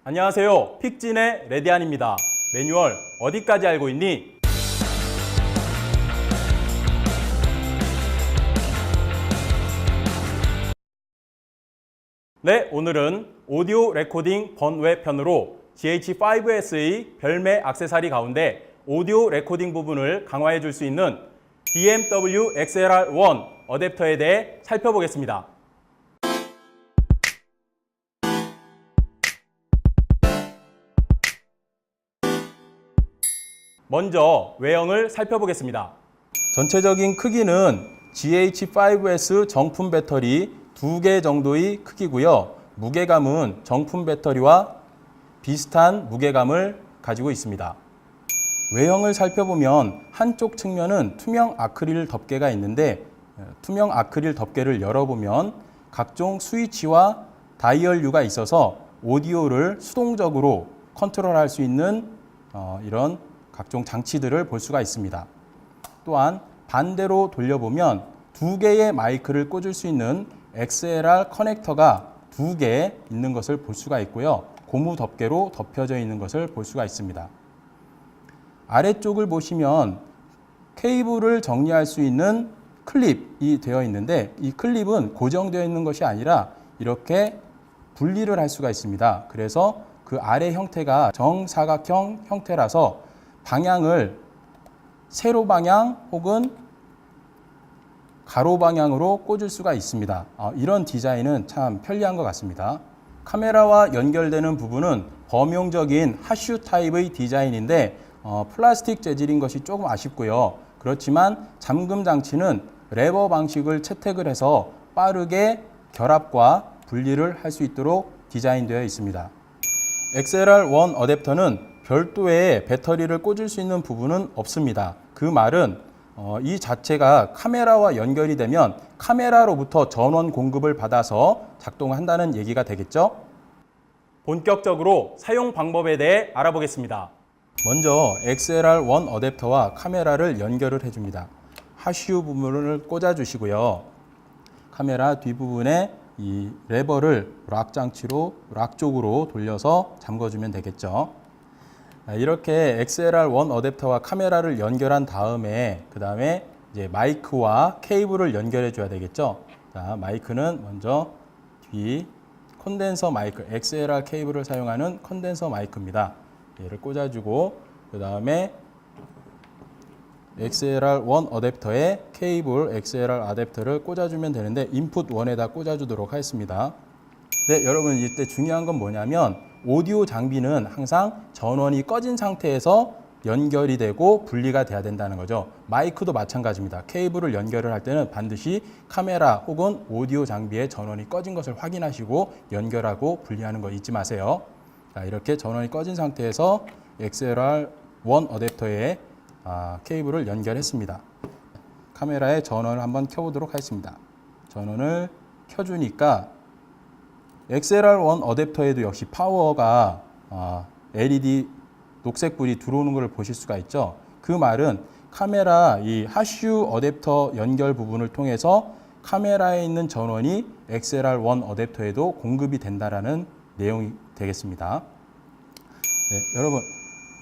안녕하세요. 픽진의 레디안입니다. 매뉴얼 어디까지 알고 있니? 네, 오늘은 오디오 레코딩 번외 편으로 GH5S의 별매 액세서리 가운데 오디오 레코딩 부분을 강화해 줄 수 있는 BMW XLR1 어댑터에 대해 살펴보겠습니다. 먼저 외형을 살펴보겠습니다. 전체적인 크기는 GH5S 정품 배터리 2개 정도의 크기고요. 무게감은 정품 배터리와 비슷한 무게감을 가지고 있습니다. 외형을 살펴보면 한쪽 측면은 투명 아크릴 덮개가 있는데 투명 아크릴 덮개를 열어보면 각종 스위치와 다이얼류가 있어서 오디오를 수동적으로 컨트롤할 수 있는 이런 각종 장치들을 볼 수가 있습니다. 또한 반대로 돌려보면 2개의 마이크를 꽂을 수 있는 XLR 커넥터가 2개 있는 것을 볼 수가 있고요. 고무 덮개로 덮여져 있는 것을 볼 수가 있습니다. 아래쪽을 보시면 케이블을 정리할 수 있는 클립이 되어 있는데 이 클립은 고정되어 있는 것이 아니라 이렇게 분리를 할 수가 있습니다. 그래서 그 아래 형태가 정사각형 형태라서 방향을 세로 방향 혹은 가로 방향으로 꽂을 수가 있습니다. 이런 디자인은 참 편리한 것 같습니다. 카메라와 연결되는 부분은 범용적인 하슈 타입의 디자인인데 플라스틱 재질인 것이 조금 아쉽고요. 그렇지만 잠금 장치는 레버 방식을 채택을 해서 빠르게 결합과 분리를 할 수 있도록 디자인되어 있습니다. XLR1 어댑터는 별도의 배터리를 꽂을 수 있는 부분은 없습니다. 그 말은 이 자체가 카메라와 연결이 되면 카메라로부터 전원 공급을 받아서 작동한다는 얘기가 되겠죠? 본격적으로 사용 방법에 대해 알아보겠습니다. 먼저 XLR1 어댑터와 카메라를 연결을 해줍니다. 하슈 부분을 꽂아주시고요. 카메라 뒷부분에 이 레버를 락 장치로 락 쪽으로 돌려서 잠궈주면 되겠죠. 이렇게 XLR1 어댑터와 카메라를 연결한 다음에 그 다음에 이제 마이크와 케이블을 연결해 줘야 되겠죠. 자, 마이크는 먼저 뒤 콘덴서 마이크, XLR 케이블을 사용하는 콘덴서 마이크입니다. 얘를 꽂아주고 그 다음에 XLR1 어댑터에 케이블 XLR 어댑터를 꽂아주면 되는데 인풋 1에다 꽂아주도록 하겠습니다. 네, 여러분 이때 중요한 건 뭐냐면 오디오 장비는 항상 전원이 꺼진 상태에서 연결이 되고 분리가 돼야 된다는 거죠. 마이크도 마찬가지입니다. 케이블을 연결을 할 때는 반드시 카메라 혹은 오디오 장비의 전원이 꺼진 것을 확인하시고 연결하고 분리하는 거 잊지 마세요. 자, 이렇게 전원이 꺼진 상태에서 XLR1 어댑터에 케이블을 연결했습니다. 카메라에 전원을 한번 켜보도록 하겠습니다. 전원을 켜주니까 XLR1 어댑터에도 역시 파워가 LED 녹색불이 들어오는 것을 보실 수가 있죠. 그 말은 카메라 이 하슈 어댑터 연결 부분을 통해서 카메라에 있는 전원이 XLR1 어댑터에도 공급이 된다라는 내용이 되겠습니다. 네, 여러분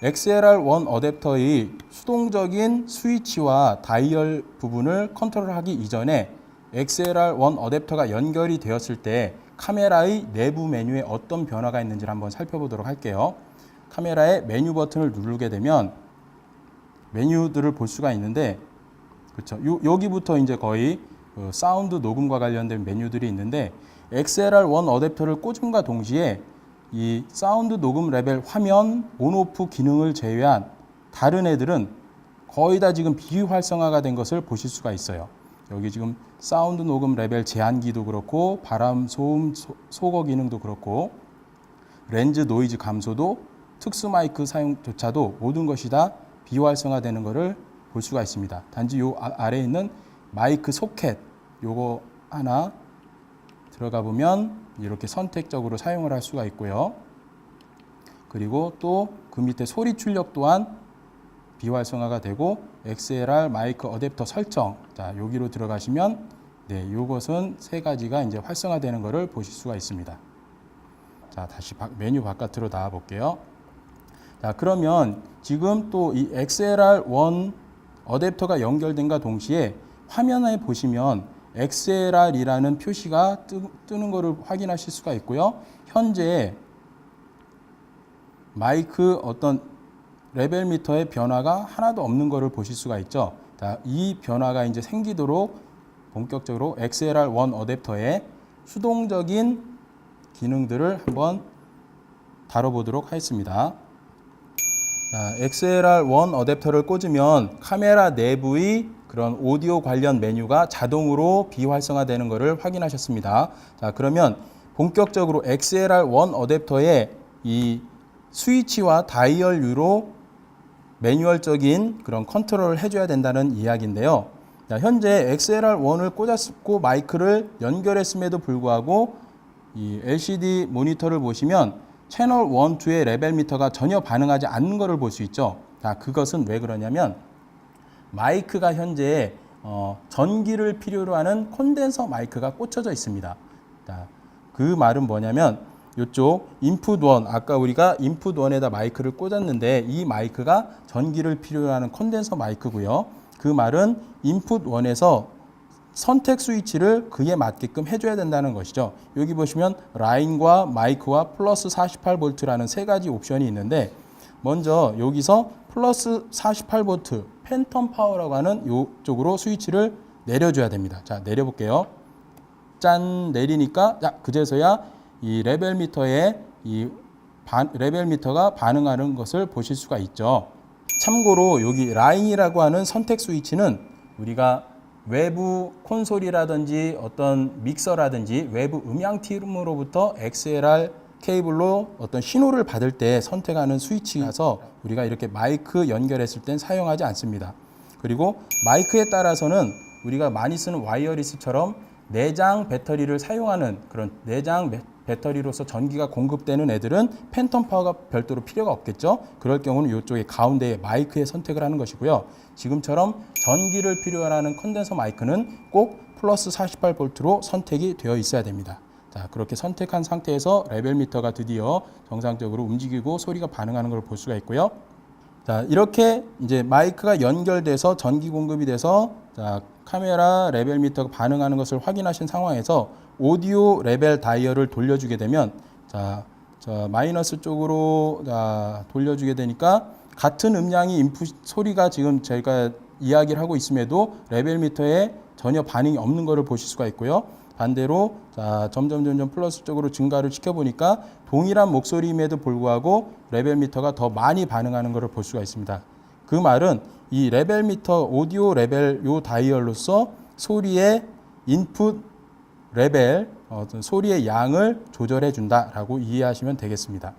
XLR1 어댑터의 수동적인 스위치와 다이얼 부분을 컨트롤하기 이전에 XLR1 어댑터가 연결이 되었을 때 카메라의 내부 메뉴에 어떤 변화가 있는지를 한번 살펴보도록 할게요. 카메라의 메뉴 버튼을 누르게 되면 메뉴들을 볼 수가 있는데, 그렇죠? 여기부터 이제 거의 사운드 녹음과 관련된 메뉴들이 있는데, XLR1 어댑터를 꽂음과 동시에 이 사운드 녹음 레벨 화면 온오프 기능을 제외한 다른 애들은 거의 다 지금 비활성화가 된 것을 보실 수가 있어요. 여기 지금 사운드 녹음 레벨 제한기도 그렇고 바람 소음 소거 기능도 그렇고 렌즈 노이즈 감소도 특수 마이크 사용조차도 모든 것이 다 비활성화되는 것을 볼 수가 있습니다. 단지 요 아래에 있는 마이크 소켓 요거 하나 들어가 보면 이렇게 선택적으로 사용을 할 수가 있고요. 그리고 또 그 밑에 소리 출력 또한 비활성화가 되고 XLR 마이크 어댑터 설정, 자 여기로 들어가시면 네, 이것은 세 가지가 이제 활성화되는 것을 보실 수가 있습니다. 자, 다시 메뉴 바깥으로 나와 볼게요. 자, 그러면 지금 또 이 XLR1 어댑터가 연결된과 동시에 화면에 보시면 XLR이라는 표시가 뜨는 것을 확인하실 수가 있고요. 현재 마이크 어떤 레벨 미터의 변화가 하나도 없는 것을 보실 수가 있죠. 자, 이 변화가 이제 생기도록 본격적으로 XLR1 어댑터의 수동적인 기능들을 한번 다뤄보도록 하겠습니다. 자, XLR1 어댑터를 꽂으면 카메라 내부의 그런 오디오 관련 메뉴가 자동으로 비활성화되는 것을 확인하셨습니다. 자, 그러면 본격적으로 XLR1 어댑터의 이 스위치와 다이얼류로 매뉴얼적인 그런 컨트롤을 해줘야 된다는 이야기인데요. 자, 현재 XLR1을 꽂았고 마이크를 연결했음에도 불구하고 이 LCD 모니터를 보시면 채널 1, 2의 레벨 미터가 전혀 반응하지 않는 것을 볼 수 있죠. 자, 그것은 왜 그러냐면 마이크가 현재 전기를 필요로 하는 콘덴서 마이크가 꽂혀져 있습니다. 자, 그 말은 뭐냐면 이쪽 인풋 1, 아까 우리가 인풋 1에다 마이크를 꽂았는데 이 마이크가 전기를 필요로 하는 콘덴서 마이크고요. 그 말은 인풋 1에서 선택 스위치를 그에 맞게끔 해줘야 된다는 것이죠. 여기 보시면 라인과 마이크와 플러스 48V라는 세 가지 옵션이 있는데 먼저 여기서 플러스 48V 팬텀 파워라고 하는 이쪽으로 스위치를 내려줘야 됩니다. 자, 내려볼게요. 짠, 내리니까 그제서야 이 레벨 미터에 레벨 미터가 반응하는 것을 보실 수가 있죠. 참고로 여기 라인이라고 하는 선택 스위치는 우리가 외부 콘솔이라든지 어떤 믹서라든지 외부 음향팀으로부터 XLR 케이블로 어떤 신호를 받을 때 선택하는 스위치라서 우리가 이렇게 마이크 연결했을 땐 사용하지 않습니다. 그리고 마이크에 따라서는 우리가 많이 쓰는 와이어리스처럼 내장 배터리를 사용하는 그런 내장 배터리로서 전기가 공급되는 애들은 팬텀 파워가 별도로 필요가 없겠죠. 그럴 경우는 이쪽에 가운데에 마이크에 선택을 하는 것이고요. 지금처럼 전기를 필요로 하는 컨덴서 마이크는 꼭 플러스 48V로 선택이 되어 있어야 됩니다. 자, 그렇게 선택한 상태에서 레벨 미터가 드디어 정상적으로 움직이고 소리가 반응하는 걸 볼 수가 있고요. 자, 이렇게 이제 마이크가 연결돼서 전기 공급이 돼서 자, 카메라 레벨 미터가 반응하는 것을 확인하신 상황에서 오디오 레벨 다이얼을 돌려주게 되면 자, 마이너스 쪽으로 돌려주게 되니까 같은 음량이 인풋 소리가 지금 저희가 이야기를 하고 있음에도 레벨 미터에 전혀 반응이 없는 것을 보실 수가 있고요. 반대로 점점 플러스 쪽으로 증가를 시켜보니까 동일한 목소리임에도 불구하고 레벨 미터가 더 많이 반응하는 것을 볼 수가 있습니다. 그 말은 이 레벨 미터 오디오 레벨 요 다이얼로서 소리의 인풋 레벨 소리의 양을 조절해 준다라고 이해하시면 되겠습니다.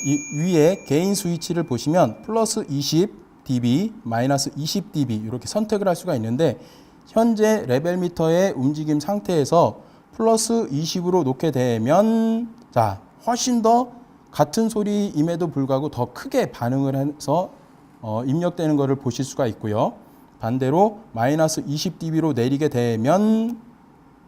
이 위에 게인 스위치를 보시면 플러스 20dB, 마이너스 20dB 이렇게 선택을 할 수가 있는데 현재 레벨 미터의 움직임 상태에서 플러스 20으로 놓게 되면 자, 훨씬 더 같은 소리임에도 불구하고 더 크게 반응을 해서 입력되는 것을 보실 수가 있고요. 반대로 마이너스 20dB로 내리게 되면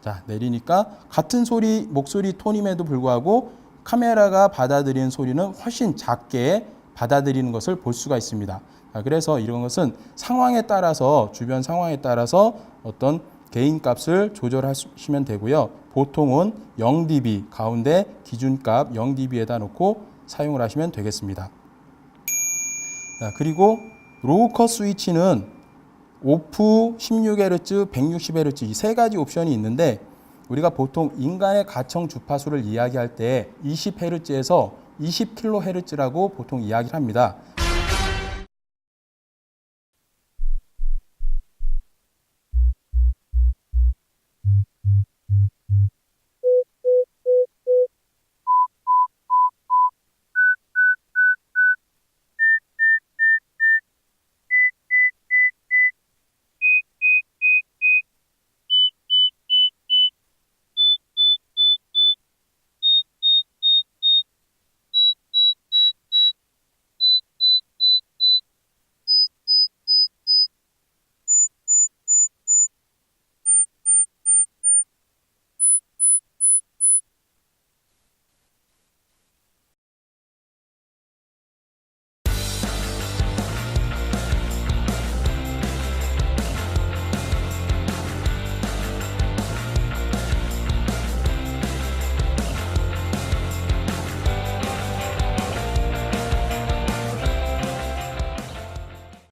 자, 내리니까 같은 소리 목소리 톤임에도 불구하고 카메라가 받아들이는 소리는 훨씬 작게 받아들이는 것을 볼 수가 있습니다. 그래서 이런 것은 상황에 따라서 주변 상황에 따라서 어떤 게인 값을 조절하시면 되고요. 보통은 0dB 가운데 기준값 0dB에다 놓고 사용을 하시면 되겠습니다. 그리고 로우 컷 스위치는 오프, 16Hz, 160Hz 이 세 가지 옵션이 있는데 우리가 보통 인간의 가청 주파수를 이야기할 때 20Hz에서 20kHz라고 보통 이야기를 합니다.